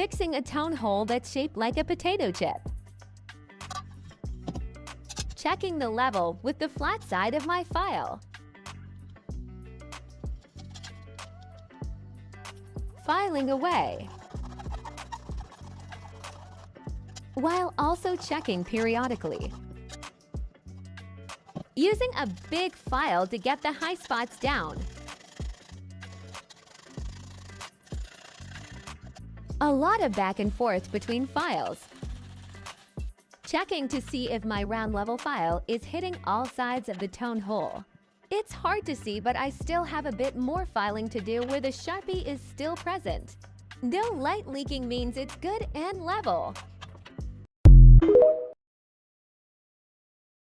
Fixing a tone hole that's shaped like a potato chip. Checking the level with the flat side of my file. Filing away, while also checking periodically. Using a big file to get the high spots down. A lot of back and forth between files. Checking to see if my round level file is hitting all sides of the tone hole. It's hard to see, but I still have a bit more filing to do where the Sharpie is still present. No light leaking means it's good and level.